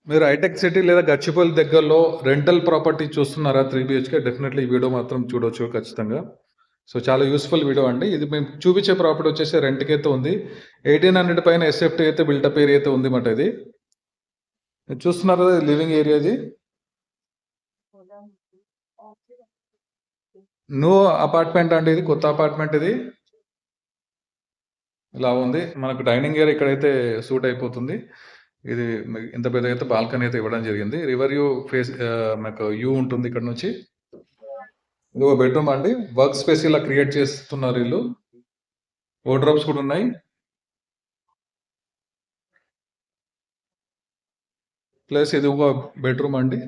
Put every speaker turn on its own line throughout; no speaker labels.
మీరు hitech city లేదా గచ్చిబౌలి దగ్గరలో రెంటల్ ప్రాపర్టీ చూస్తున్నారా 3 బీహెచ్‌కే? డెఫినెట్‌లీ ఈ వీడియో మాత్రం చూడొచ్చు ఖచ్చితంగా. సో, చాలా యూజ్‌ఫుల్ వీడియో అండి. ఇది మేము చూపించే ప్రాపర్టీ వచ్చేసి రెంట్‌కైతే ఉంది. 1800 పైన ఎస్ఎఫ్టీ అయితే బిల్డప్ ఏరియా అయితే ఉందన్నమాట ఇది. మీరు చూస్తున్నారు కదా లివింగ్ ఏరియా ఇది. న్యూ అపార్ట్మెంట్ అండి ఇది. కొత్త అపార్ట్మెంట్ ఇది. ఇలా ఉంది. మనకు డైనింగ్ ఏరియా ఇక్కడైతే సూట్ అయిపోతుంది. ఇది ఇంత పెద్దగైతే బాల్కనీ అయితే ఇవ్వడం జరిగింది. రివర్ వ్యూ ఫేస్ మనకు వ్యూ ఉంటుంది ఇక్కడ నుంచి. ఇది ఒక బెడ్రూమ్ అండి. వర్క్ స్పేస్ ఇలా క్రియేట్ చేస్తున్నారు వీళ్ళు. వార్డ్రోబ్స్ కూడా ఉన్నాయి. ప్లస్ ఇది ఒక బెడ్రూమ్ అండి.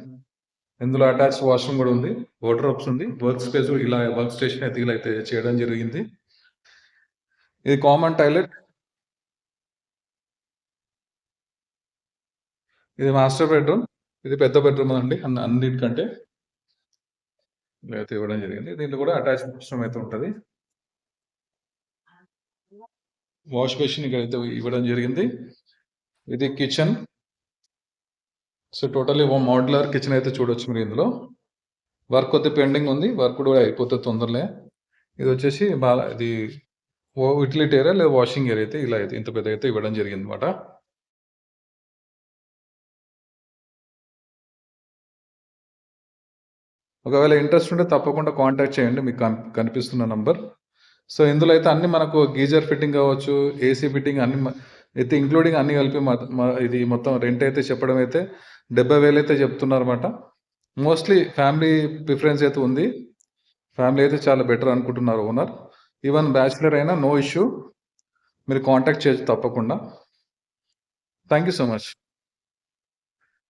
ఇందులో అటాచ్ వాష్రూమ్ కూడా ఉంది. వార్డ్రోబ్స్ ఉంది. వర్క్ స్పేస్ ఇలా వర్క్ స్టేషన్ అయితే ఇలా అయితే చేయడం జరిగింది. ఇది కామన్ టాయిలెట్. ఇది మాస్టర్ బెడ్రూమ్. ఇది పెద్ద బెడ్రూమ్ అండి అన్నిటికంటే. ఇలా అయితే ఇవ్వడం జరిగింది. దీంట్లో కూడా అటాచ్ వాష్రూమ్ అయితే ఉంటుంది. వాష్ బేసిన్ ఇక్కడైతే ఇవ్వడం జరిగింది. ఇది kitchen. So totally modular kitchen అయితే చూడొచ్చు మీరు ఇందులో. వర్క్ కొద్ది పెండింగ్ ఉంది. వర్క్ కూడా అయిపోతుంది తొందరలే. ఇది వచ్చేసి ఇది యూటిలిటీ ఏరియా లేదా వాషింగ్ ఏరియా అయితే ఇలా అయితే ఇంత పెద్ద అయితే ఇవ్వడం జరిగింది అనమాట. ఒకవేళ ఇంట్రెస్ట్ ఉంటే తప్పకుండా కాంటాక్ట్ చేయండి. మీకు కనిపిస్తున్న నంబర్. సో ఇందులో అయితే అన్ని మనకు గీజర్ ఫిట్టింగ్ కావచ్చు, ఏసీ ఫిట్టింగ్ అన్ని అయితే ఇంక్లూడింగ్ అన్ని కలిపి ఇది మొత్తం రెంట్ అయితే చెప్పడం అయితే 70,000 అయితే చెప్తున్నారన్నమాట. మోస్ట్లీ ఫ్యామిలీ ప్రిఫరెన్స్ అయితే ఉంది. ఫ్యామిలీ అయితే చాలా బెటర్ అనుకుంటున్నారు ఓనర్. ఈవెన్ బ్యాచిలర్ అయినా నో ఇష్యూ. మీరు కాంటాక్ట్ చేయొచ్చు తప్పకుండా. Thank you so much.